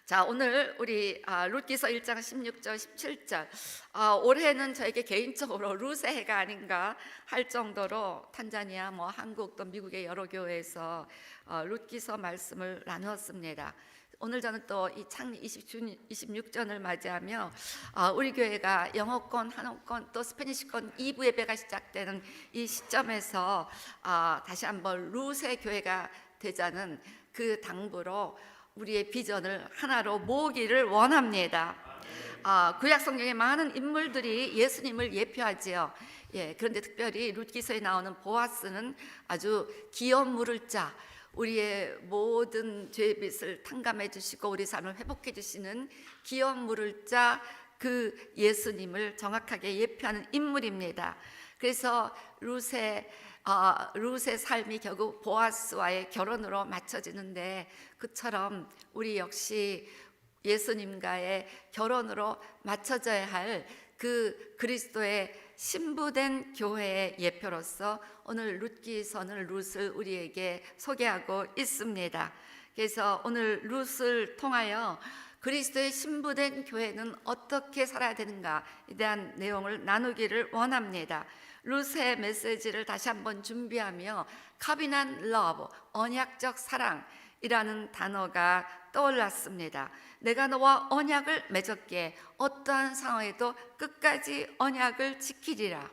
자, 오늘 우리 룻기서 1장 16절 17절, 올해는 저에게 개인적으로 룻의 해가 아닌가 할 정도로 탄자니아, 한국 또 미국의 여러 교회에서 룻기서 말씀을 나누었습니다. 오늘 저는 또 이 창립 26전을 맞이하며 우리 교회가 영어권, 한국권, 또 스페니시권 2부 예배가 시작되는 이 시점에서 다시 한번 룻의 교회가 되자는 그 당부로 우리의 비전을 하나로 모으기를 원합니다. 구약 성경에 많은 인물들이 예수님을 예표하지요. 그런데 특별히 룻기서에 나오는 보아스는 아주 기업 물을 자, 우리의 모든 죄의 빚을 탕감해 주시고 우리 삶을 회복해 주시는 기업 물을 자, 그 예수님을 정확하게 예표하는 인물입니다. 그래서 룻의 삶이 결국 보아스와의 결혼으로 맞춰지는데, 그처럼 우리 역시 예수님과의 결혼으로 맞춰져야 할 그 그리스도의 신부된 교회의 예표로서 오늘 룻기서는 룻을 우리에게 소개하고 있습니다. 그래서 오늘 룻을 통하여 그리스도의 신부된 교회는 어떻게 살아야 되는가에 대한 내용을 나누기를 원합니다. 룻의 메시지를 다시 한번 준비하며 covenant love, 언약적 사랑이라는 단어가 떠올랐습니다. 내가 너와 언약을 맺었기에 어떠한 상황에도 끝까지 언약을 지키리라.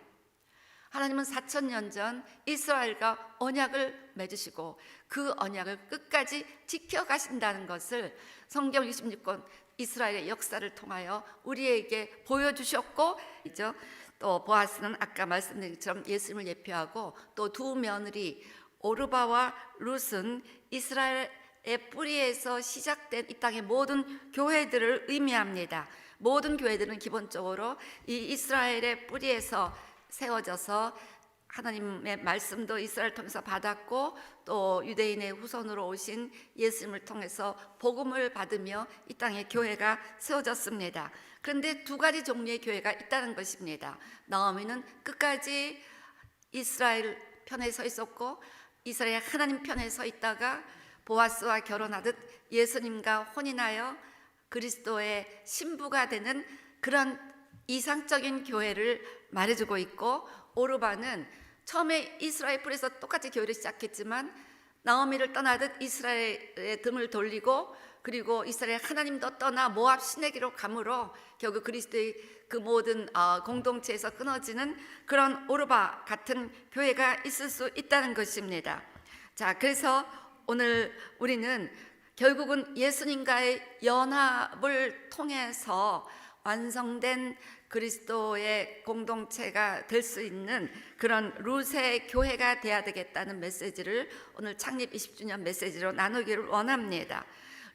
하나님은 4,000년 전 이스라엘과 언약을 맺으시고 그 언약을 끝까지 지켜가신다는 것을 성경 66권 이스라엘의 역사를 통하여 우리에게 보여주셨고, 또 보아스는 아까 말씀드린 것처럼 예수님을 예표하고, 또 두 며느리 오르바와 룻은 이스라엘의 뿌리에서 시작된 이 땅의 모든 교회들을 의미합니다. 모든 교회들은 기본적으로 이 이스라엘의 뿌리에서 세워져서 하나님의 말씀도 이스라엘 통해서 받았고, 또 유대인의 후손으로 오신 예수님을 통해서 복음을 받으며 이 땅에 교회가 세워졌습니다. 그런데 두 가지 종류의 교회가 있다는 것입니다. 나오미는 끝까지 이스라엘 편에 서 있었고 이스라엘 하나님 편에 서 있다가 보아스와 결혼하듯 예수님과 혼인하여 그리스도의 신부가 되는 그런 이상적인 교회를 말해주고 있고, 오르바는 처음에 이스라엘 뿌리에서 똑같이 교회를 시작했지만 나오미를 떠나듯 이스라엘의 등을 돌리고, 그리고 이스라엘 하나님도 떠나 모압 시내기로 가므로 결국 그리스도의 그 모든 공동체에서 끊어지는 그런 오르바 같은 교회가 있을 수 있다는 것입니다. 자, 그래서 오늘 우리는 결국은 예수님과의 연합을 통해서 완성된 그리스도의 공동체가 될 수 있는 그런 룻의 교회가 돼야 되겠다는 메시지를 오늘 창립 20주년 메시지로 나누기를 원합니다.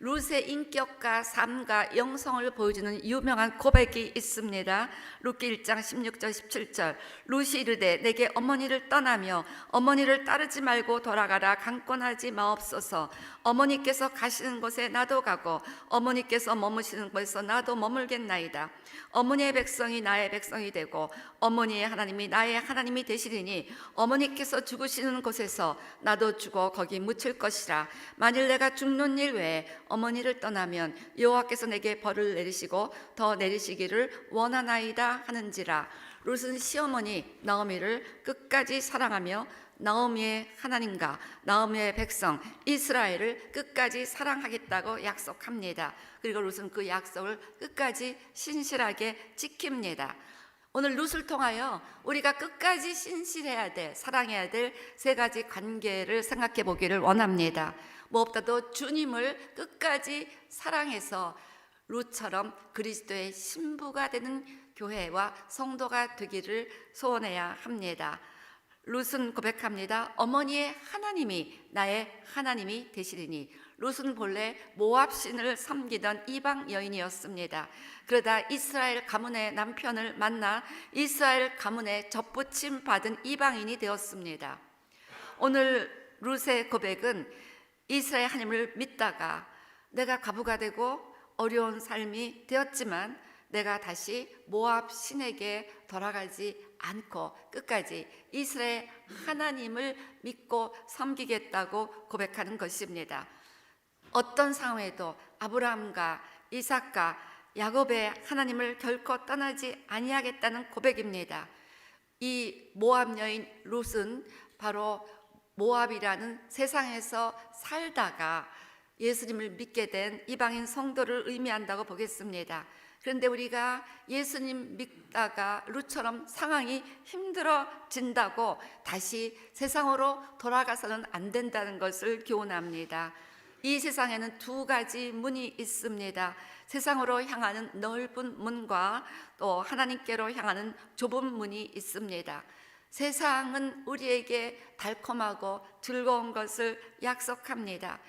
룻의 인격과 삶과 영성을 보여주는 유명한 고백이 있습니다. 룻기 1장 16절 17절. 룻이 이르되 내게 어머니를 떠나며 어머니를 따르지 말고 돌아가라. 강권하지 마옵소서. 어머니께서 가시는 곳에 나도 가고 어머니께서 머무시는 곳에서 나도 머물겠나이다. 어머니의 백성이 나의 백성이 되고 어머니의 하나님이 나의 하나님이 되시리니 어머니께서 죽으시는 곳에서 나도 죽어 거기 묻힐 것이라. 만일 내가 죽는 일 외에 어머니를 떠나면 여호와께서 내게 벌을 내리시고 더 내리시기를 원하나이다 하는지라. 룻은 시어머니 나오미를 끝까지 사랑하며 나오미의 하나님과 나오미의 백성 이스라엘을 끝까지 사랑하겠다고 약속합니다. 그리고 룻은 그 약속을 끝까지 신실하게 지킵니다. 오늘 룻을 통하여 우리가 끝까지 신실해야 될, 사랑해야 될 세 가지 관계를 생각해 보기를 원합니다. 무엇보다도 주님을 끝까지 사랑해서 룻처럼 그리스도의 신부가 되는 교회와 성도가 되기를 소원해야 합니다. 룻은 고백합니다. 어머니의 하나님이 나의 하나님이 되시리니. 룻은 본래 모압 신을 섬기던 이방 여인이었습니다. 그러다 이스라엘 가문의 남편을 만나 이스라엘 가문에 접붙임 받은 이방인이 되었습니다. 오늘 룻의 고백은 이스라엘 하나님을 믿다가 내가 과부가 되고 어려운 삶이 되었지만 내가 다시 모압 신에게 돌아가지 않고 끝까지 이스라엘 하나님을 믿고 섬기겠다고 고백하는 것입니다. 어떤 상황에도 아브라함과 이삭과 야곱의 하나님을 결코 떠나지 아니하겠다는 고백입니다. 이 모압 여인 룻은 바로 모압이라는 세상에서 살다가 예수님을 믿게 된 이방인 성도를 의미한다고 보겠습니다. 그런데 우리가 예수님 믿다가 룻처럼 상황이 힘들어진다고 다시 세상으로 돌아가서는 안 된다는 것을 교훈합니다. 이 세상에는 두 가지 문이 있습니다. 세상으로 향하는 넓은 문과 또 하나님께로 향하는 좁은 문이 있습니다. 세상은 우리에게 달콤하고 즐거운 것을 약속합니다.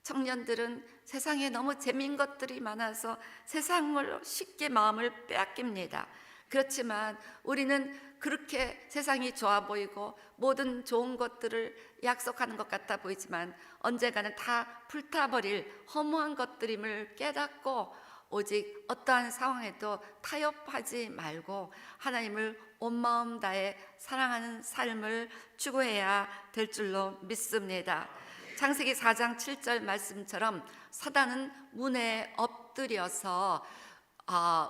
청년들은 세상에 너무 재미있는 것들이 많아서 세상을 쉽게 마음을 빼앗깁니다. 그렇지만 우리는 그렇게 세상이 좋아 보이고 모든 좋은 것들을 약속하는 것 같아 보이지만 언젠가는 다 불타버릴 허무한 것들임을 깨닫고 오직 어떠한 상황에도 타협하지 말고 하나님을 온 마음 다해 사랑하는 삶을 추구해야 될 줄로 믿습니다. 창세기 4장 7절 말씀처럼 사단은 문에 엎드려서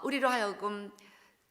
우리로 하여금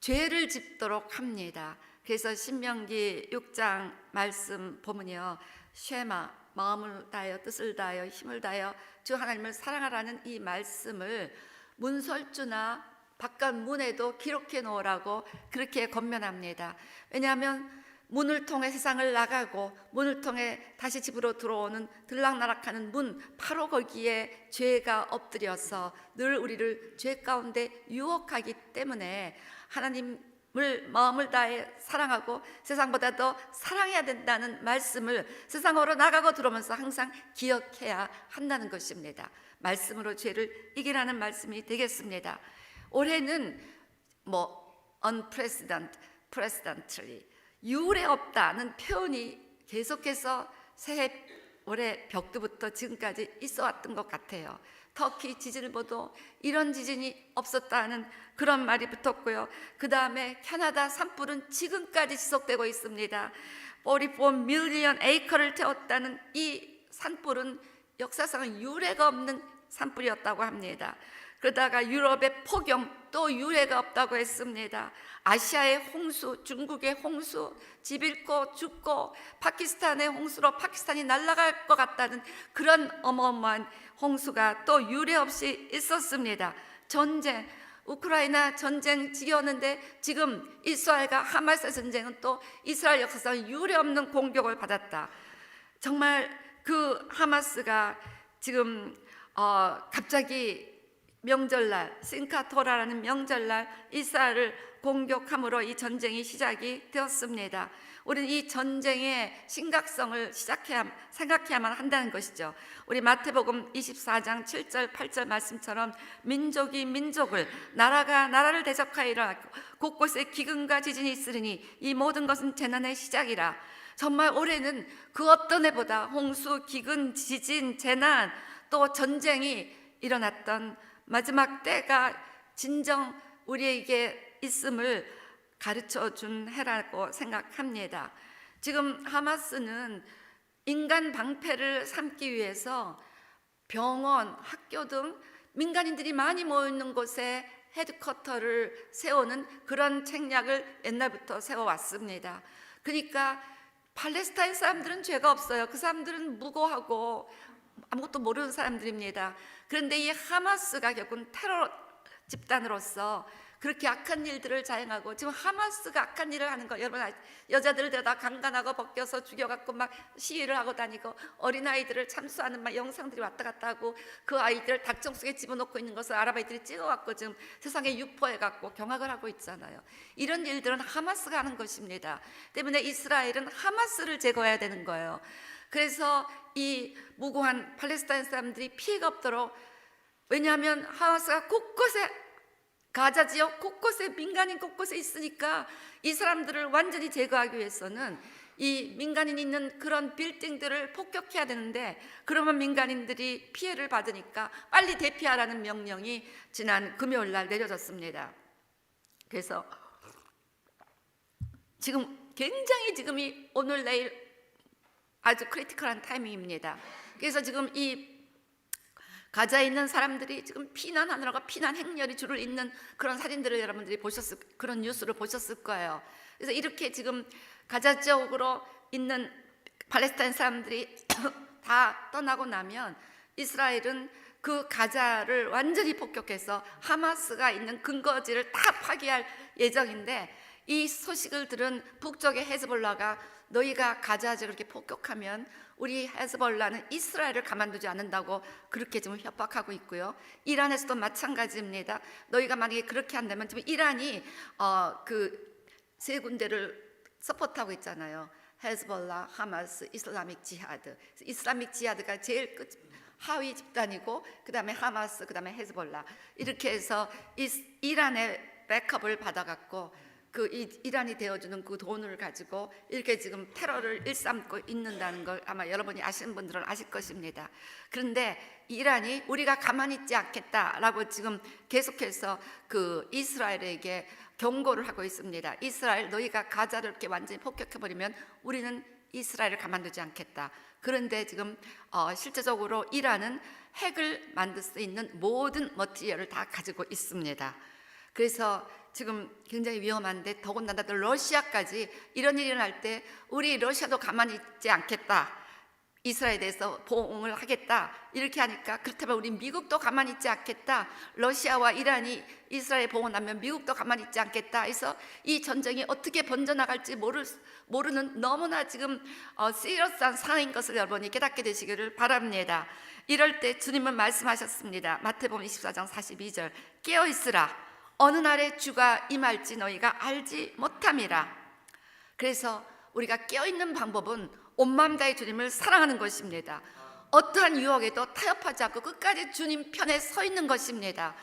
죄를 짓도록 합니다. 그래서 신명기 6장 말씀 보면요, 쉐마, 마음을 다하여 뜻을 다하여 힘을 다하여 주 하나님을 사랑하라는 이 말씀을 문설주나 바깥 문에도 기록해 놓으라고 그렇게 권면합니다. 왜냐하면 문을 통해 세상을 나가고 문을 통해 다시 집으로 들어오는 들락날락하는 문, 바로 거기에 죄가 엎드려서 늘 우리를 죄 가운데 유혹하기 때문에 하나님을 마음을 다해 사랑하고 세상보다 더 사랑해야 된다는 말씀을 세상으로 나가고 들어오면서 항상 기억해야 한다는 것입니다. 말씀으로 죄를 이기라는 말씀이 되겠습니다. 올해는 unprecedentedly 유례 없다는 표현이 계속해서 새해 올해 벽두부터 지금까지 있어 왔던 것 같아요. 터키 지진을 보도 이런 지진이 없었다는 그런 말이 붙었고요. 그 다음에 캐나다 산불은 지금까지 지속되고 있습니다. 44 밀리언 에이커를 태웠다는 이 산불은 역사상 유례가 없는 산불이었다고 합니다. 그러다가 유럽의 폭염 또 유례가 없다고 했습니다. 아시아의 홍수, 중국의 홍수, 집 잃고 죽고 파키스탄의 홍수로 파키스탄이 날아갈 것 같다는 그런 어마어마한 홍수가 또 유례 없이 있었습니다. 전쟁, 우크라이나 전쟁 지겼는데 지금 이스라엘과 하마스 전쟁은 또 이스라엘 역사상 유례 없는 공격을 받았다. 정말 그 하마스가 지금 갑자기 명절날 싱카토라라는 명절날 이스라엘을 공격함으로 이 전쟁이 시작이 되었습니다. 우리는 이 전쟁의 심각성을 생각해야만 한다는 것이죠. 우리 마태복음 24장 7절 8절 말씀처럼 민족이 민족을, 나라가 나라를 대적하여 일어나고 곳곳에 기근과 지진이 있으리니 이 모든 것은 재난의 시작이라. 정말 올해는 그 어떤 해보다 홍수, 기근, 지진, 재난 또 전쟁이 일어났던 마지막 때가 진정 우리에게 있음을 가르쳐 준 해라고 생각합니다. 지금 하마스는 인간 방패를 삼기 위해서 병원, 학교 등 민간인들이 많이 모이는 곳에 헤드쿼터를 세우는 그런 책략을 옛날부터 세워왔습니다. 그러니까 팔레스타인 사람들은 죄가 없어요. 그 사람들은 무고하고 아무것도 모르는 사람들입니다. 그런데 이 하마스가 결국은 테러 집단으로서 그렇게 악한 일들을 자행하고, 지금 하마스가 악한 일을 하는 거 여러분 여자들을 데려다 강간하고 벗겨서 죽여갖고 막 시위를 하고 다니고 어린아이들을 참수하는 막 영상들이 왔다 갔다 하고 그 아이들을 닭정 속에 집어넣고 있는 것을 아랍아이들이 찍어갖고 지금 세상에 유포해갖고 경악을 하고 있잖아요. 이런 일들은 하마스가 하는 것입니다. 때문에 이스라엘은 하마스를 제거해야 되는 거예요. 그래서 이 무고한 팔레스타인 사람들이 피해가 없도록, 왜냐하면 하마스가 곳곳에, 가자 지역 곳곳에, 민간인 곳곳에 있으니까 이 사람들을 완전히 제거하기 위해서는 이 민간인 있는 그런 빌딩들을 폭격해야 되는데, 그러면 민간인들이 피해를 받으니까 빨리 대피하라는 명령이 지난 금요일 날 내려졌습니다. 그래서 지금 굉장히 지금이 오늘 내일 아주 크리티컬한 타이밍입니다. 그래서 지금 이 가자에 있는 사람들이 지금 피난하느라고 피난 행렬이 줄을 잇는 그런 사진들을 여러분들이 그런 뉴스를 보셨을 거예요. 그래서 이렇게 지금 가자 지역으로 있는 팔레스타인 사람들이 다 떠나고 나면 이스라엘은 그 가자를 완전히 폭격해서 하마스가 있는 근거지를 다 파괴할 예정인데, 이 소식을 들은 북쪽의 헤즈볼라가 너희가 가자 지역을 그렇게 폭격하면 우리 헤즈볼라는 이스라엘을 가만두지 않는다고 그렇게 지금 협박하고 있고요. 이란에서도 마찬가지입니다. 너희가 만약에 그렇게 한다면, 지금 이란이 그 세 군데를 서포트하고 있잖아요. 헤즈볼라, 하마스, 이슬라믹 지하드. 이슬라믹 지하드가 제일 끝 하위 집단이고, 그 다음에 하마스, 그 다음에 헤즈볼라, 이렇게 해서 이란의 백업을 받아갖고 그 이란이 되어주는 그 돈을 가지고 이렇게 지금 테러를 일삼고 있는다는 걸 아마 여러분이 아시는 분들은 아실 것입니다. 그런데 이란이 우리가 가만히 있지 않겠다라고 지금 계속해서 그 이스라엘에게 경고를 하고 있습니다. 이스라엘, 너희가 가자를 이렇게 완전히 폭격해버리면 우리는 이스라엘을 가만두지 않겠다. 그런데 지금 실제적으로 이란은 핵을 만들 수 있는 모든 머티리얼을 다 가지고 있습니다. 그래서 지금 굉장히 위험한데, 더군다나 러시아까지 이런 일이 일어날 때 우리 러시아도 가만히 있지 않겠다, 이스라엘에 대해서 보응을 하겠다, 이렇게 하니까, 그렇다면 우리 미국도 가만히 있지 않겠다, 러시아와 이란이 이스라엘 보응하면 미국도 가만히 있지 않겠다 해서 이 전쟁이 어떻게 번져나갈지 모르는 너무나 지금 시리어스한 상황인 것을 여러분이 깨닫게 되시기를 바랍니다. 이럴 때 주님은 말씀하셨습니다. 마태복음 24장 42절, 깨어있으라, 어느 날에 주가 임할지 너희가 알지 못함이라. 그래서 우리가 깨어있는 방법은 온 마음 다해 주님을 사랑하는 것입니다. 어떠한 유혹에도 타협하지 않고 끝까지 주님 편에 서 있는 것입니다.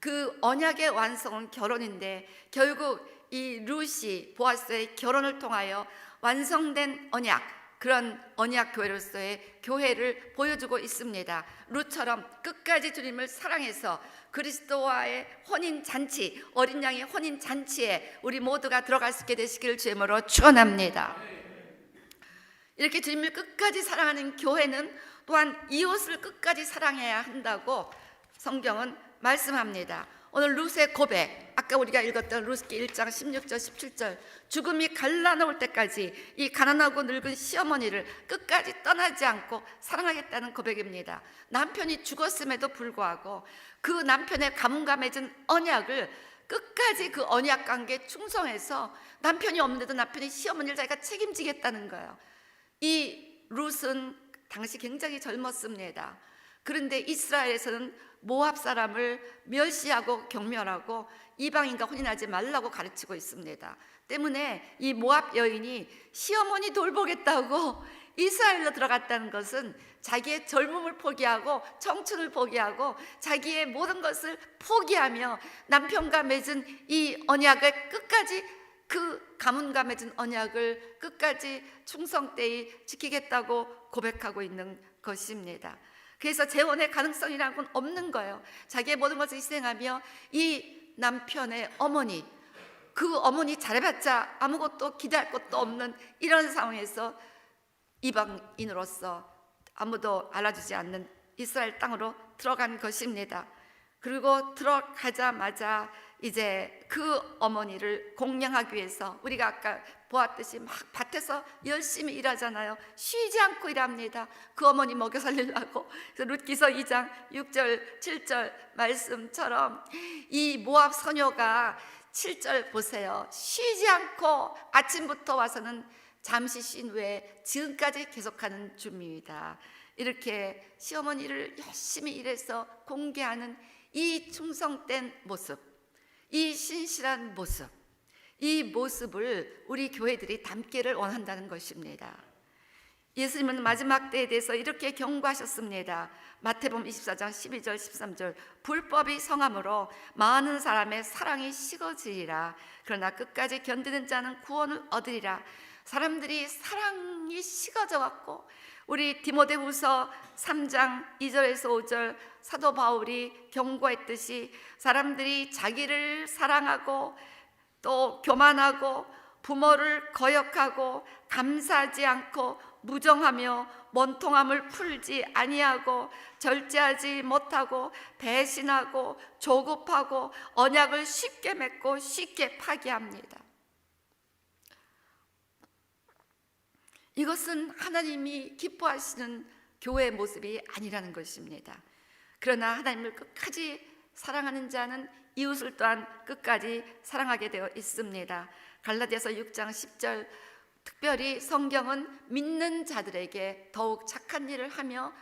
그 언약의 완성은 결혼인데, 결국 이 룻이 보아스의 결혼을 통하여 완성된 언약, 그런 언약 교회로서의 교회를 보여주고 있습니다. 룻처럼 끝까지 주님을 사랑해서 그리스도와의 혼인잔치, 어린 양의 혼인잔치에 우리 모두가 들어갈 수 있게 되시기를 주님으로 축원합니다. 이렇게 주님을 끝까지 사랑하는 교회는 또한 이웃을 끝까지 사랑해야 한다고 성경은 말씀합니다. 오늘 룻의 고백, 아까 우리가 읽었던 룻기 1장 16절 17절, 죽음이 갈라놓을 때까지 이 가난하고 늙은 시어머니를 끝까지 떠나지 않고 사랑하겠다는 고백입니다. 남편이 죽었음에도 불구하고 그 남편의 가문과 맺은 언약을 끝까지 그 언약 관계에 충성해서, 남편이 없는데도 남편이 시어머니를 자기가 책임지겠다는 거예요. 이 룻은 당시 굉장히 젊었습니다. 그런데 이스라엘에서는 모압 사람을 멸시하고 경멸하고 이방인과 혼인하지 말라고 가르치고 있습니다. 때문에 이 모압 여인이 시어머니 돌보겠다고 이스라엘로 들어갔다는 것은 자기의 젊음을 포기하고 청춘을 포기하고 자기의 모든 것을 포기하며 남편과 맺은 이 언약을 끝까지, 그 가문과 맺은 언약을 끝까지 충성되이 지키겠다고 고백하고 있는 것입니다. 그래서 재혼의 가능성이라는 건 없는 거예요. 자기의 모든 것을 희생하며 이 남편의 어머니, 그 어머니 잘해봤자 아무것도 기대할 것도 없는 이런 상황에서 이방인으로서 아무도 알아주지 않는 이스라엘 땅으로 들어간 것입니다. 그리고 들어가자마자 이제 그 어머니를 공양하기 위해서, 우리가 아까 보았듯이 막 밭에서 열심히 일하잖아요. 쉬지 않고 일합니다. 그 어머니 먹여 살리려고. 그래서 룻기서 2장 6절 7절 말씀처럼 이 모압 소녀가 7절 보세요. 쉬지 않고 아침부터 와서는 잠시 쉰 후에 지금까지 계속하는 중입니다. 이렇게 시어머니를 열심히 일해서 공개하는 이 충성된 모습, 이 신실한 모습, 이 모습을 우리 교회들이 담기를 원한다는 것입니다. 예수님은 마지막 때에 대해서 이렇게 경고하셨습니다. 마태복음 24장 12절 13절, 불법이 성함으로 많은 사람의 사랑이 식어지리라. 그러나 끝까지 견디는 자는 구원을 얻으리라. 사람들이 사랑이 식어져 갖고, 우리 디모데후서 3장 2절에서 5절 사도 바울이 경고했듯이 사람들이 자기를 사랑하고 또 교만하고 부모를 거역하고 감사하지 않고 무정하며 원통함을 풀지 아니하고 절제하지 못하고 배신하고 조급하고 언약을 쉽게 맺고 쉽게 파기합니다. 이것은 하나님이 기뻐하시는 교회의 모습이 아니라는 것입니다. 그러나 하나님을 끝까지 사랑하는 자는 이웃을 또한 끝까지 사랑하게 되어 있습니다. 갈라디아서 6장 10절, 특별히 성경은 믿는 자들에게 더욱 착한 일을 하며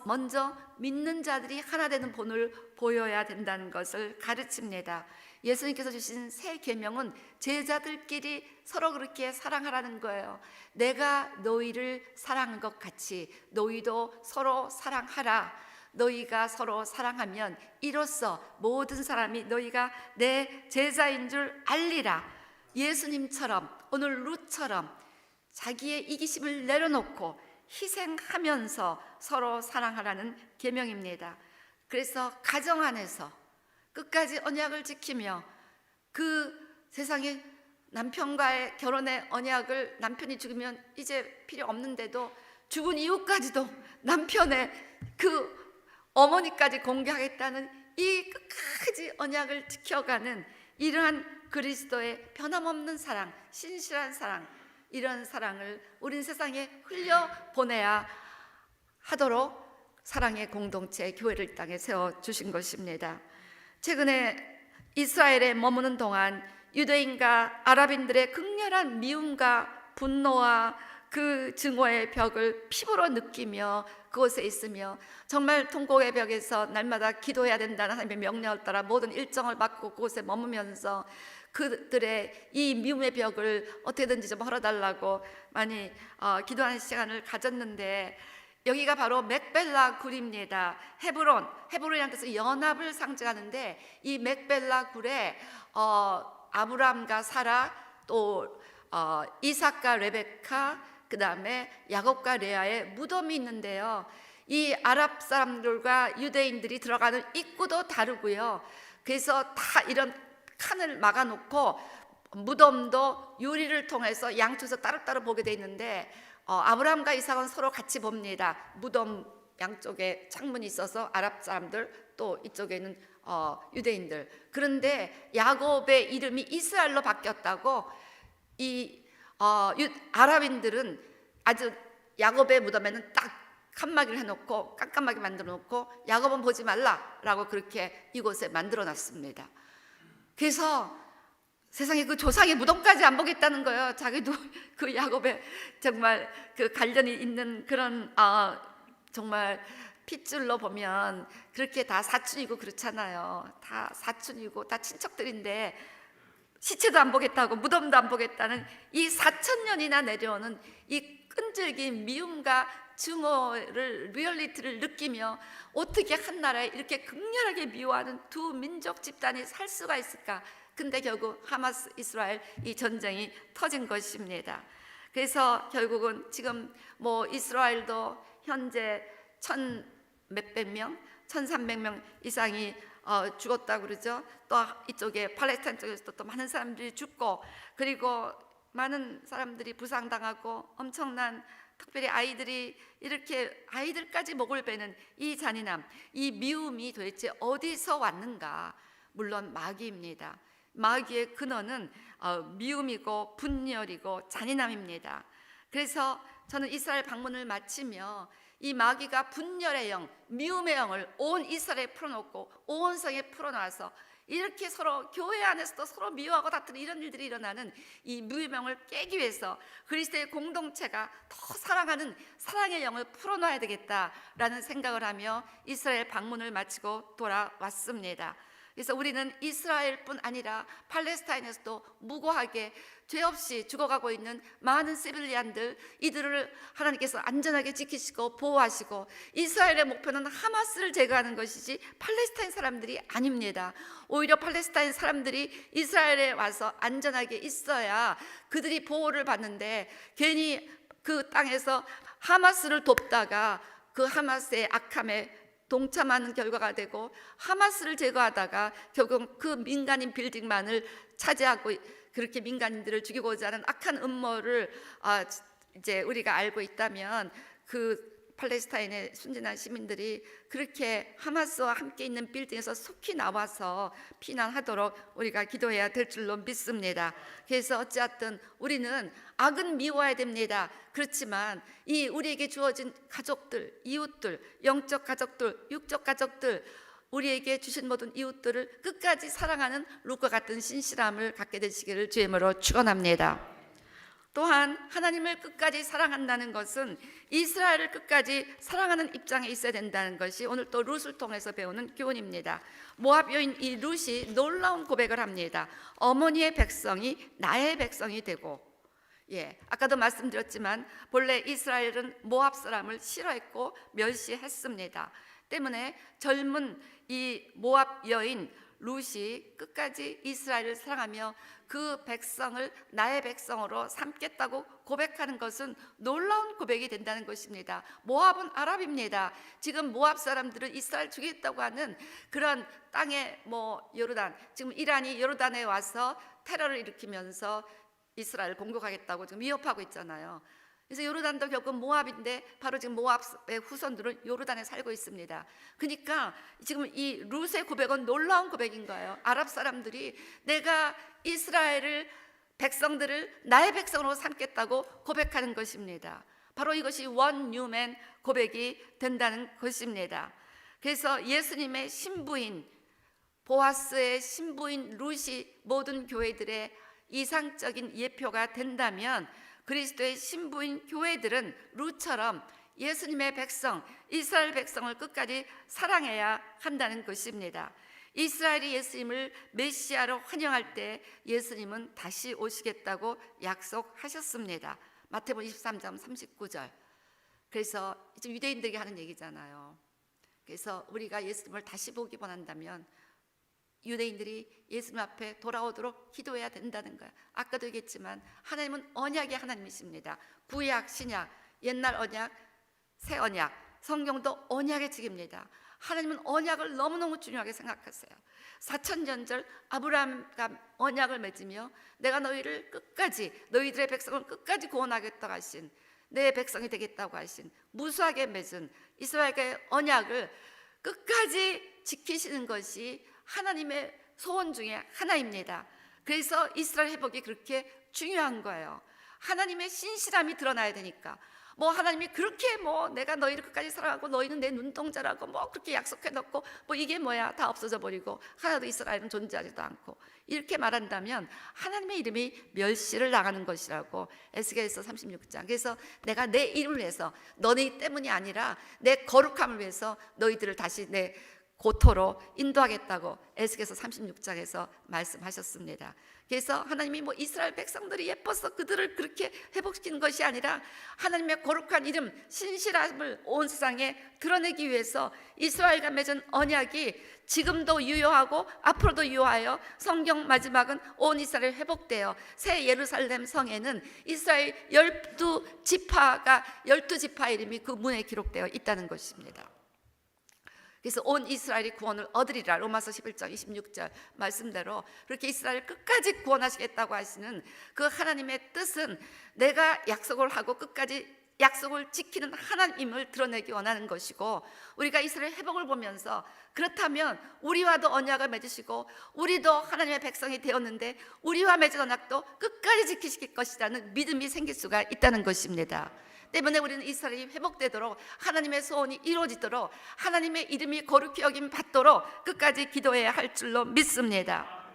먼저 믿는 자들이 하나 되는 본을 보여야 된다는 것을 가르칩니다. 예수님께서 주신 새 계명은 제자들끼리 서로 그렇게 사랑하라는 거예요. 내가 너희를 사랑한 것 같이 너희도 서로 사랑하라. 너희가 서로 사랑하면 이로써 모든 사람이 너희가 내 제자인 줄 알리라. 예수님처럼, 오늘 룻처럼 자기의 이기심을 내려놓고 희생하면서 서로 사랑하라는 계명입니다. 그래서 가정 안에서 끝까지 언약을 지키며 그 세상에 남편과의 결혼의 언약을, 남편이 죽으면 이제 필요 없는데도 죽은 이후까지도 남편의 그 어머니까지 공개하겠다는 이 끝까지 언약을 지켜가는 이러한 그리스도의 변함없는 사랑, 신실한 사랑, 이런 사랑을 우린 세상에 흘려보내야 하도록 사랑의 공동체 교회를 이 땅에 세워주신 것입니다. 최근에 이스라엘에 머무는 동안 유대인과 아랍인들의 극렬한 미움과 분노와 그 증오의 벽을 피부로 느끼며 그곳에 있으며 정말 통곡의 벽에서 날마다 기도해야 된다는 하나님의 명령을 따라 모든 일정을 맡고 그곳에 머무면서 그들의 이 미움의 벽을 어떻게든지 좀 헐어달라고 많이 기도하는 시간을 가졌는데, 여기가 바로 맥벨라 굴입니다. 헤브론이라는 뜻은 연합을 상징하는데, 이 맥벨라 굴에 아브람과 사라, 또 이삭과 레베카, 그 다음에 야곱과 레아의 무덤이 있는데요. 이 아랍 사람들과 유대인들이 들어가는 입구도 다르고요. 그래서 다 이런 칸을 막아놓고 무덤도 유리를 통해서 양쪽에서 따로따로 보게 돼 있는데, 아브라함과 이삭은 서로 같이 봅니다. 무덤 양쪽에 창문이 있어서 아랍 사람들, 또 이쪽에는 유대인들. 그런데 야곱의 이름이 이스라엘로 바뀌었다고 이 아랍인들은 아주 야곱의 무덤에는 딱 칸막이를 해놓고 깜깜하게 만들어 놓고 야곱은 보지 말라라고 그렇게 이곳에 만들어 놨습니다. 그래서 세상에 그 조상의 무덤까지 안 보겠다는 거예요. 자기도 그 야곱의 정말 그 관련이 있는 그런 정말 핏줄로 보면 그렇게 다 사촌이고 그렇잖아요. 다 사촌이고 다 친척들인데 시체도 안 보겠다고 무덤도 안 보겠다는 이 4,000년이나 내려오는 이 끈질긴 미움과 증오를, 리얼리티를 느끼며 어떻게 한 나라에 이렇게 극렬하게 미워하는 두 민족 집단이 살 수가 있을까? 근데 결국 하마스 이스라엘 이 전쟁이 터진 것입니다. 그래서 결국은 지금 뭐 이스라엘도 현재 1,000몇백 명, 1,300명 이상이 죽었다고 그러죠. 또 이쪽에 팔레스타인 쪽에서도 또 많은 사람들이 죽고, 그리고 많은 사람들이 부상당하고 엄청난, 특별히 아이들이 이렇게 아이들까지 목을 베는 이 잔인함, 이 미움이 도대체 어디서 왔는가? 물론 마귀입니다. 마귀의 근원은 미움이고 분열이고 잔인함입니다. 그래서 저는 이스라엘 방문을 마치며 이 마귀가 분열의 영, 미움의 영을 온 이스라엘에 풀어놓고 온 성에 풀어놔서 이렇게 서로 교회 안에서도 서로 미워하고 다투는 이런 일들이 일어나는 이 미움의 영을 깨기 위해서 그리스도의 공동체가 더 사랑하는 사랑의 영을 풀어놔야 되겠다라는 생각을 하며 이스라엘 방문을 마치고 돌아왔습니다. 그래서 우리는 이스라엘뿐 아니라 팔레스타인에서도 무고하게 죄 없이 죽어가고 있는 많은 시빌리안들, 이들을 하나님께서 안전하게 지키시고 보호하시고, 이스라엘의 목표는 하마스를 제거하는 것이지 팔레스타인 사람들이 아닙니다. 오히려 팔레스타인 사람들이 이스라엘에 와서 안전하게 있어야 그들이 보호를 받는데, 괜히 그 땅에서 하마스를 돕다가 그 하마스의 악함에 동참하는 결과가 되고, 하마스를 제거하다가 결국 그 민간인 빌딩만을 차지하고 그렇게 민간인들을 죽이고자 하는 악한 음모를 이제 우리가 알고 있다면 그 팔레스타인의 순진한 시민들이 그렇게 하마스와 함께 있는 빌딩에서 속히 나와서 피난하도록 우리가 기도해야 될 줄로 믿습니다. 그래서 어찌하든 우리는 악은 미워해야 됩니다. 그렇지만 이 우리에게 주어진 가족들, 이웃들, 영적 가족들, 육적 가족들, 우리에게 주신 모든 이웃들을 끝까지 사랑하는 룻과 같은 신실함을 갖게 되시기를 주의 이름으로 축원합니다. 또한 하나님을 끝까지 사랑한다는 것은 이스라엘을 끝까지 사랑하는 입장에 있어야 된다는 것이 오늘 또 룻을 통해서 배우는 교훈입니다. 모압 여인 이 룻이 놀라운 고백을 합니다. 어머니의 백성이 나의 백성이 되고, 아까도 말씀드렸지만 본래 이스라엘은 모압 사람을 싫어했고 멸시했습니다. 때문에 젊은 이 모압 여인 룻이 끝까지 이스라엘을 사랑하며 그 백성을 나의 백성으로 삼겠다고 고백하는 것은 놀라운 고백이 된다는 것입니다. 모압은 아랍입니다. 지금 모압 사람들은 이스라엘 죽이겠다고 하는 그런 땅에 요르단, 지금 이란이 요르단에 와서 테러를 일으키면서 이스라엘 공격하겠다고 지금 위협하고 있잖아요. 그래서 요르단도 결국 모압인데 바로 지금 모압의 후손들은 요르단에 살고 있습니다. 그러니까 지금 이 룻의 고백은 놀라운 고백인 거예요. 아랍 사람들이 내가 이스라엘을 백성들을 나의 백성으로 삼겠다고 고백하는 것입니다. 바로 이것이 원 뉴맨 고백이 된다는 것입니다. 그래서 예수님의 신부인 보아스의 신부인 룻이 모든 교회들의 이상적인 예표가 된다면 그리스도의 신부인 교회들은 룻처럼 예수님의 백성, 이스라엘 백성을 끝까지 사랑해야 한다는 것입니다. 이스라엘이 예수님을 메시아로 환영할 때 예수님은 다시 오시겠다고 약속하셨습니다. 마태복음 23장 39절. 그래서 이제 유대인들에게 하는 얘기잖아요. 그래서 우리가 예수님을 다시 보기 원한다면 유대인들이 예수님 앞에 돌아오도록 기도해야 된다는 거예요. 아까도 얘기했지만 하나님은 언약의 하나님이십니다. 구약, 신약, 옛날 언약, 새 언약, 성경도 언약의 책입니다. 하나님은 언약을 너무너무 중요하게 생각하세요. 4,000년 아브라함과 언약을 맺으며 내가 너희를 끝까지, 너희들의 백성을 끝까지 구원하겠다고 하신, 내 백성이 되겠다고 하신 무수하게 맺은 이스라엘과의 언약을 끝까지 지키시는 것이 하나님의 소원 중에 하나입니다. 그래서 이스라엘 회복이 그렇게 중요한 거예요. 하나님의 신실함이 드러나야 되니까. 하나님이 그렇게 내가 너희를 끝까지 사랑하고 너희는 내 눈동자라고 그렇게 약속해 놓고 이게 뭐야 다 없어져 버리고 하나도 이스라엘은 존재하지도 않고 이렇게 말한다면 하나님의 이름이 멸시를 당하는 것이라고 에스겔서 36장. 그래서 내가 내 이름을 위해서 너희 때문이 아니라 내 거룩함을 위해서 너희들을 다시 내 고토로 인도하겠다고 에스겔서 36장에서 말씀하셨습니다. 그래서 하나님이 이스라엘 백성들이 예뻐서 그들을 그렇게 회복시키는 것이 아니라 하나님의 거룩한 이름, 신실함을 온 세상에 드러내기 위해서 이스라엘과 맺은 언약이 지금도 유효하고 앞으로도 유효하여 성경 마지막은 온 이스라엘 회복되어 새 예루살렘 성에는 이스라엘 12지파 이름이 그 문에 기록되어 있다는 것입니다. 그래서 온 이스라엘이 구원을 얻으리라. 로마서 11장 26절 말씀대로 그렇게 이스라엘 끝까지 구원하시겠다고 하시는 그 하나님의 뜻은 내가 약속을 하고 끝까지 약속을 지키는 하나님을 드러내기 원하는 것이고, 우리가 이스라엘 회복을 보면서 그렇다면 우리와도 언약을 맺으시고 우리도 하나님의 백성이 되었는데 우리와 맺은 언약도 끝까지 지키실 것이라는 믿음이 생길 수가 있다는 것입니다. 때문에 우리는 이스라엘이 회복되도록 하나님의 소원이 이루어지도록 하나님의 이름이 거룩히 여김 받도록 끝까지 기도해야 할 줄로 믿습니다.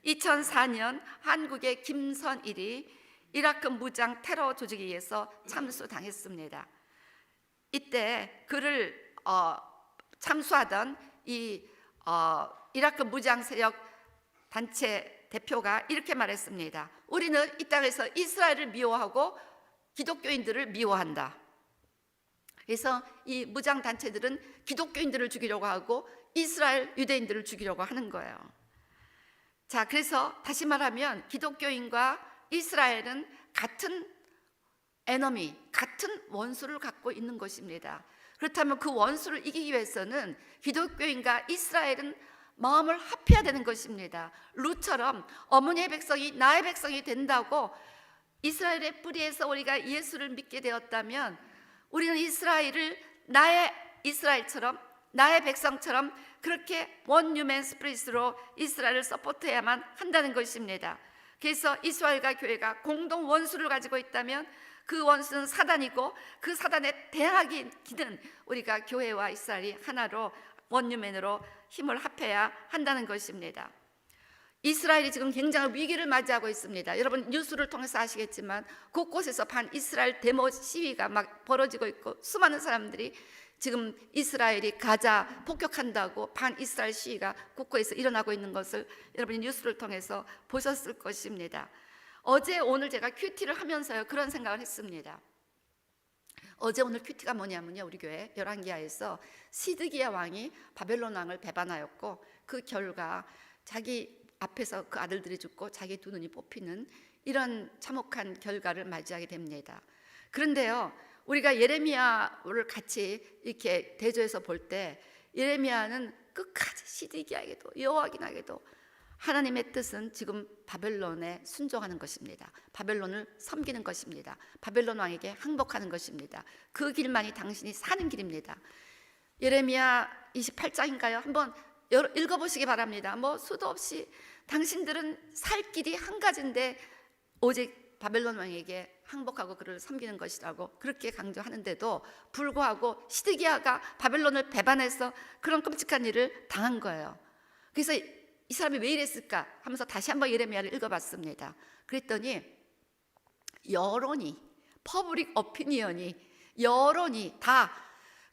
2004년 한국의 김선일이 이라크 무장 테러 조직에 의해서 참수당했습니다. 이때 그를 참수하던 이 이라크 무장 세력 단체 대표가 이렇게 말했습니다. 우리는 이 땅에서 이스라엘을 미워하고 기독교인들을 미워한다. 그래서 이 무장 단체들은 기독교인들을 죽이려고 하고 이스라엘 유대인들을 죽이려고 하는 거예요. 자, 그래서 다시 말하면 기독교인과 이스라엘은 같은 에너미, 같은 원수를 갖고 있는 것입니다. 그렇다면 그 원수를 이기기 위해서는 기독교인과 이스라엘은 마음을 합해야 되는 것입니다. 룻처럼 어머니의 백성이 나의 백성이 된다고 이스라엘의 뿌리에서 우리가 예수를 믿게 되었다면 우리는 이스라엘을 나의 이스라엘처럼, 나의 백성처럼 그렇게 원유맨 스피릿으로 이스라엘을 서포트해야만 한다는 것입니다. 그래서 이스라엘과 교회가 공동 원수를 가지고 있다면 그 원수는 사단이고, 그 사단에 대항하기는 우리가 교회와 이스라엘이 하나로 원유맨으로 힘을 합해야 한다는 것입니다. 이스라엘이 지금 굉장히 위기를 맞이하고 있습니다. 여러분 뉴스를 통해서 아시겠지만 곳곳에서 반 이스라엘 데모 시위가 막 벌어지고 있고, 수많은 사람들이 지금 이스라엘이 가자 폭격한다고 반 이스라엘 시위가 곳곳에서 일어나고 있는 것을 여러분이 뉴스를 통해서 보셨을 것입니다. 어제 오늘 제가 큐티를 하면서요 그런 생각을 했습니다. 어제 오늘 큐티가 뭐냐면요, 우리 교회 열왕기하에서 시드기야 왕이 바벨론 왕을 배반하였고, 그 결과 자기 앞에서 그 아들들이 죽고 자기 두 눈이 뽑히는 이런 참혹한 결과를 맞이하게 됩니다. 그런데요, 우리가 예레미야를 같이 이렇게 대조해서 볼 때 예레미야는 끝까지 시드기야에게도 여호와긴에게도 하나님의 뜻은 지금 바벨론에 순종하는 것입니다. 바벨론을 섬기는 것입니다. 바벨론 왕에게 항복하는 것입니다. 그 길만이 당신이 사는 길입니다. 예레미야 28장인가요? 한번 읽어보시기 바랍니다. 뭐 수도 없이 당신들은 살 길이 한 가지인데 오직 바벨론 왕에게 항복하고 그를 섬기는 것이라고 그렇게 강조하는데도 불구하고 시드기야가 바벨론을 배반해서 그런 끔찍한 일을 당한 거예요. 그래서 이 사람이 왜 이랬을까 하면서 다시 한번 예레미야를 읽어봤습니다. 그랬더니 여론이, 퍼블릭 오피니언이, 여론이 다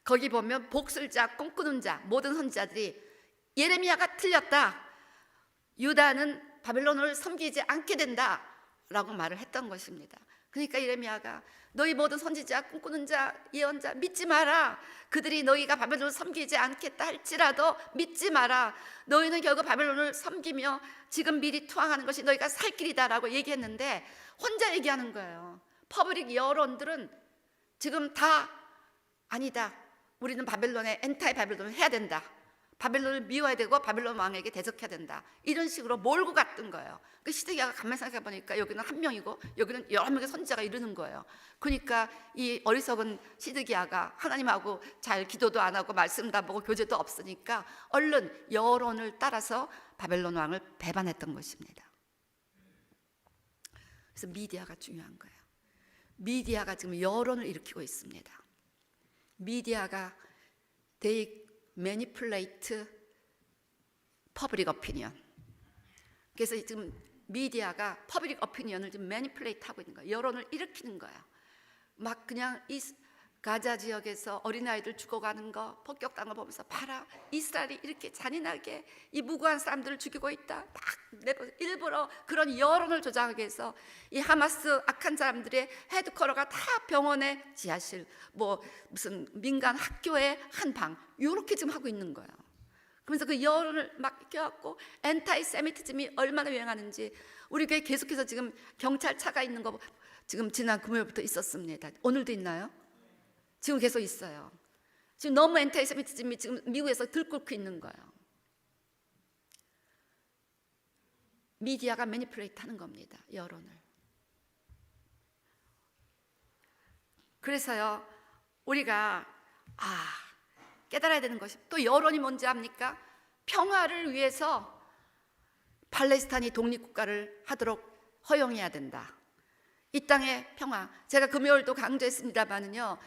거기 보면 복술자, 꿈꾸는 자, 모든 선지자들이 예레미야가 틀렸다, 유다는 바벨론을 섬기지 않게 된다 라고 말을 했던 것입니다. 그러니까 예레미야가 너희 모든 선지자, 꿈꾸는 자, 예언자 믿지 마라. 그들이 너희가 바벨론을 섬기지 않겠다 할지라도 믿지 마라. 너희는 결국 바벨론을 섬기며 지금 미리 투항하는 것이 너희가 살 길이다 라고 얘기했는데 혼자 얘기하는 거예요. 퍼블릭 여론들은 지금 다 아니다, 우리는 바벨론에 엔타이 바벨론을 해야 된다, 바벨론을 미워야 되고 바벨론 왕에게 대적해야 된다, 이런 식으로 몰고 갔던 거예요. 그 시드기야가 가만히 생각해 보니까 여기는 한 명이고 여기는 여러 명의 선지자가 이르는 거예요. 그러니까 이 어리석은 시드기야가 하나님하고 잘 기도도 안 하고 말씀도 안 보고 교제도 없으니까 얼른 여론을 따라서 바벨론 왕을 배반했던 것입니다. 그래서 미디어가 중요한 거예요. 미디어가 지금 여론을 일으키고 있습니다. 미디어가 they manipulate public opinion. 그래서 지금 미디어가 퍼블릭 오피니언을 지금 매니플레이트 하고 있는 거예요. 여론을 일으키는 거예요. 막 그냥 이 가자 지역에서 어린아이들 죽어가는 거, 폭격당을 보면서 봐라, 이스라엘이 이렇게 잔인하게 이 무고한 사람들을 죽이고 있다, 막 일부러 그런 여론을 조장하기 위해서 이 하마스 악한 사람들의 헤드쿼터가 다 병원의 지하실, 뭐 무슨 민간 학교의 한 방, 이렇게 지금 하고 있는 거예요. 그러면서 그 여론을 막 껴갖고 엔타이 세미티즘이 얼마나 유행하는지 우리 교회 계속해서 지금 경찰차가 있는 거 지금 지난 금요일부터 있었습니다. 오늘도 있나요? 지금 계속 있어요. 지금 너무 엔타이 세미티즘이 지금 미국에서 들끓고 있는 거예요. 미디어가 매니플레이트 하는 겁니다, 여론을. 그래서요, 우리가 깨달아야 되는 것이, 또 여론이 뭔지 압니까? 평화를 위해서 팔레스타인이 독립국가를 하도록 허용해야 된다. 이 땅의 평화. 제가 금요일도 강조했습니다만은요,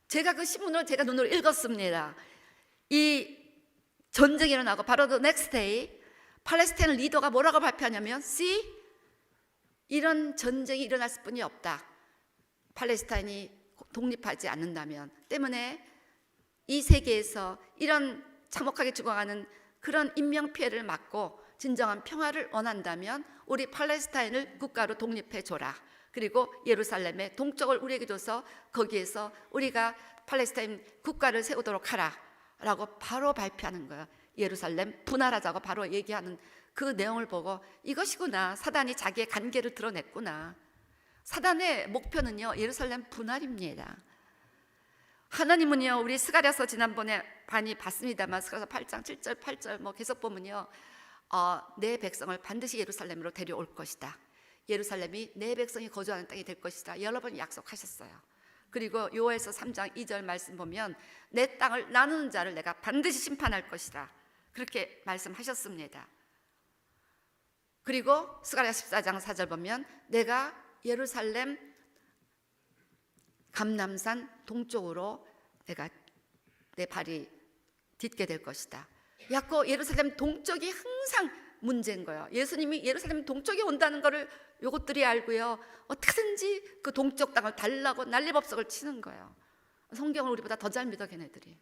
제가 그 신문을 제가 눈으로 읽었습니다. 이 전쟁이 일어나고 바로 the next day 팔레스타인 리더가 뭐라고 발표하냐면 See, 이런 전쟁이 일어났을 뿐이 없다. 팔레스타인이 독립하지 않는다면 때문에 이 세계에서 이런 참혹하게 죽어가는 그런 인명피해를 막고 진정한 평화를 원한다면 우리 팔레스타인을 국가로 독립해줘라. 그리고 예루살렘의 동쪽을 우리에게 줘서 거기에서 우리가 팔레스타인 국가를 세우도록 하라 라고 바로 발표하는 거예요. 예루살렘 분할하자고 바로 얘기하는 그 내용을 보고 이것이구나, 사단이 자기의 간계를 드러냈구나. 사단의 목표는요, 예루살렘 분할입니다. 하나님은요, 우리 스가랴서 지난번에 많이 봤습니다만 스가랴서 8장 7절 8절 뭐 계속 보면요, 내 백성을 반드시 예루살렘으로 데려올 것이다. 예루살렘이 내 백성이 거주하는 땅이 될 것이다 여러 번 약속하셨어요. 그리고 요엘서 3장 2절 말씀 보면 내 땅을 나누는 자를 내가 반드시 심판할 것이다 그렇게 말씀하셨습니다. 그리고 스가랴 14장 4절 보면 내가 예루살렘 감람산 동쪽으로 내가 내 발이 딛게 될 것이다. 야코 예루살렘 동쪽이 항상 문제인 거예요. 예수님이 예루살렘 동쪽에 온다는 거를 요것들이 알고요, 어떻게든지 그 동쪽 땅을 달라고 난리법석을 치는 거예요. 성경을 우리보다 더 잘 믿어 걔네들이.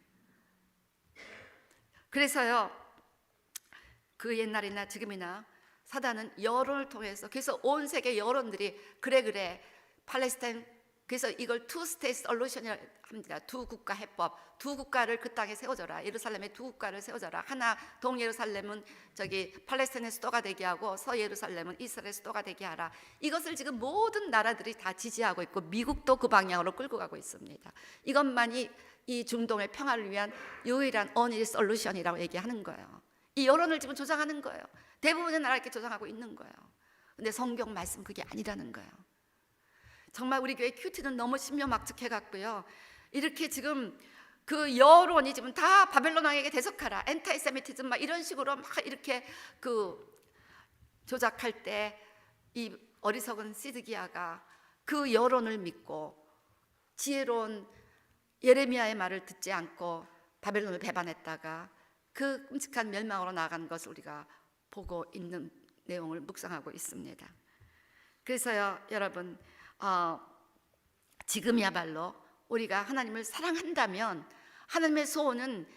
그래서요, 그 옛날이나 지금이나 사단은 여론을 통해서, 그래서 온 세계 여론들이 그래 팔레스타인, 그래서 이걸 투 스테이트 솔루션이라고 합니다. 두 국가 해법, 두 국가를 그 땅에 세워줘라. 예루살렘에 두 국가를 세워줘라. 하나 동예루살렘은 저기 팔레스타인의 수도가 되게 하고 서예루살렘은 이스라엘 수도가 되게 하라. 이것을 지금 모든 나라들이 다 지지하고 있고 미국도 그 방향으로 끌고 가고 있습니다. 이것만이 이 중동의 평화를 위한 유일한 언일 솔루션이라고 얘기하는 거예요. 이 여론을 지금 조장하는 거예요. 대부분의 나라 이렇게 조장하고 있는 거예요. 근데 성경 말씀 그게 아니라는 거예요. 정말 우리 교회 큐티는 너무 신묘막측해갖고요, 이렇게 지금 그 여론이 지금 다 바벨론 왕에게 대적하라, 엔타이세미티즘 막 이런 식으로 막 이렇게 그 조작할 때 이 어리석은 시드기야가 그 여론을 믿고 지혜로운 예레미야의 말을 듣지 않고 바벨론을 배반했다가 그 끔찍한 멸망으로 나아간 것을 우리가 보고 있는 내용을 묵상하고 있습니다. 그래서요, 여러분, 지금이야말로 우리가 하나님을 사랑한다면 하나님의 소원은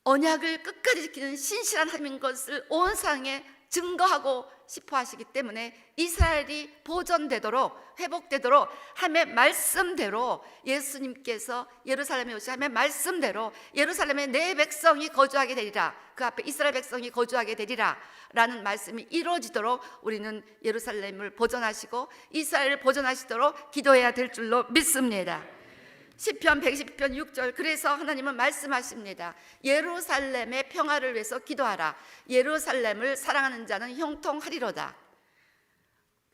언약을 끝까지 지키는 신실한 하나님인 것을 온 세상에 증거하고 싶어 하시기 때문에 이스라엘이 보존되도록, 회복되도록 하나님의 말씀대로, 예수님께서 예루살렘에 오신 하나님의 말씀대로 예루살렘에 내 백성이 거주하게 되리라, 그 앞에 이스라엘 백성이 거주하게 되리라 라는 말씀이 이루어지도록 우리는 예루살렘을 보존하시고 이스라엘을 보존하시도록 기도해야 될 줄로 믿습니다. 시편 120편 6절, 그래서 하나님은 말씀하십니다. 예루살렘의 평화를 위해서 기도하라. 예루살렘을 사랑하는 자는 형통하리로다.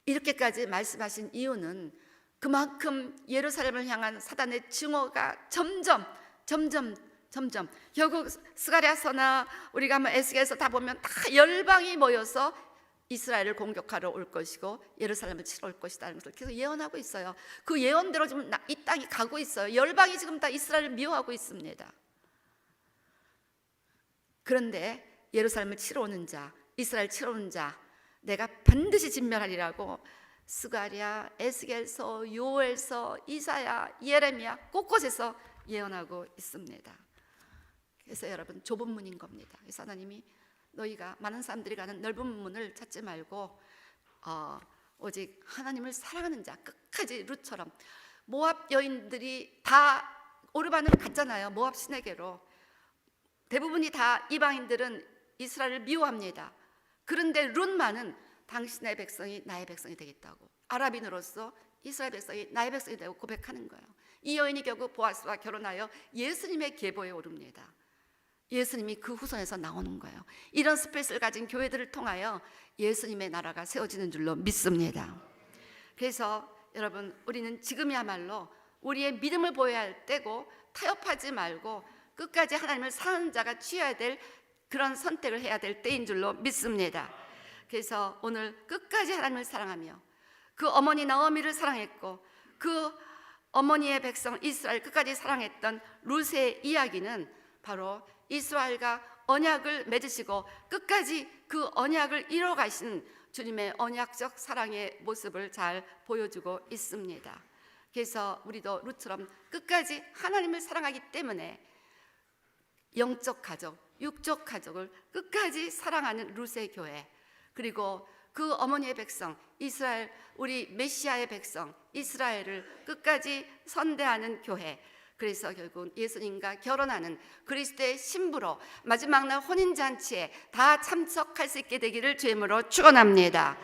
이렇게까지 말씀하신 이유는 그만큼 예루살렘을 향한 사단의 증오가 점점 결국 스가랴서나 우리가 한번 에스겔서 다 보면 다 열방이 모여서 이스라엘을 공격하러 올 것이고 예루살렘을 치러 올 것이라는 것을 계속 예언하고 있어요. 그 예언대로 지금 이 땅이 가고 있어요. 열방이 지금 다 이스라엘을 미워하고 있습니다. 그런데 예루살렘을 치러 오는 자, 이스라엘 치러 오는 자 내가 반드시 진멸하리라고 스가랴, 에스겔서, 요엘서, 이사야, 예레미야 곳곳에서 예언하고 있습니다. 그래서 여러분, 좁은 문인 겁니다. 그래서 하나님이 너희가 많은 사람들이 가는 넓은 문을 찾지 말고 오직 하나님을 사랑하는 자, 끝까지 룻처럼. 모압 여인들이 다 오르반으로 갔잖아요. 모압 시내게로. 대부분이 다 이방인들은 이스라엘을 미워합니다. 그런데 룻만은 당신의 백성이 나의 백성이 되겠다고, 아랍인으로서 이스라엘 백성이 나의 백성이 되고 고백하는 거예요. 이 여인이 결국 보아스와 결혼하여 예수님의 계보에 오릅니다. 예수님이 그 후손에서 나오는 거예요. 이런 스페이스를 가진 교회들을 통하여 예수님의 나라가 세워지는 줄로 믿습니다. 그래서 여러분, 우리는 지금이야말로 우리의 믿음을 보여야 할 때고 타협하지 말고 끝까지 하나님을 사랑하는 자가 취해야 될 그런 선택을 해야 될 때인 줄로 믿습니다. 그래서 오늘 끝까지 하나님을 사랑하며 그 어머니 나오미를 사랑했고 그 어머니의 백성 이스라엘 끝까지 사랑했던 룻의 이야기는 바로 이스라엘과 언약을 맺으시고 끝까지 그 언약을 이뤄가시는 주님의 언약적 사랑의 모습을 잘 보여주고 있습니다. 그래서 우리도 룻처럼 끝까지 하나님을 사랑하기 때문에 영적 가족, 육적 가족을 끝까지 사랑하는 룻의 교회, 그리고 그 어머니의 백성 이스라엘, 우리 메시아의 백성 이스라엘을 끝까지 선대하는 교회, 그래서 결국 예수님과 결혼하는 그리스도의 신부로 마지막 날 혼인잔치에 다 참석할 수 있게 되기를 주임으로 축원합니다.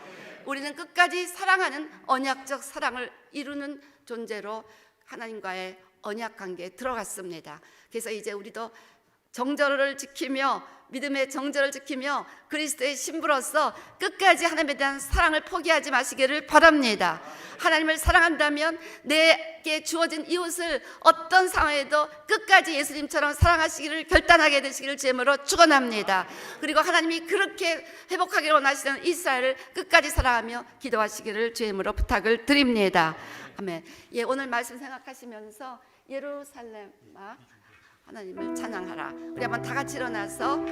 우리는 끝까지 사랑하는 언약적 사랑을 이루는 존재로 하나님과의 언약 관계에 들어갔습니다. 그래서 이제 우리도 정절을 지키며 믿음의 정절을 지키며 그리스도의 신부로서 끝까지 하나님에 대한 사랑을 포기하지 마시기를 바랍니다. 하나님을 사랑한다면 내게 주어진 이웃을 어떤 상황에도 끝까지 예수님처럼 사랑하시기를 결단하게 되시기를 주님으로 축원합니다. 그리고 하나님이 그렇게 회복하기를 원하시는 이스라엘을 끝까지 사랑하며 기도하시기를 주님으로 부탁을 드립니다. 아멘. 예, 오늘 말씀 생각하시면서 예루살렘아 하나님을 찬양하라. 우리 한번 다 같이 일어나서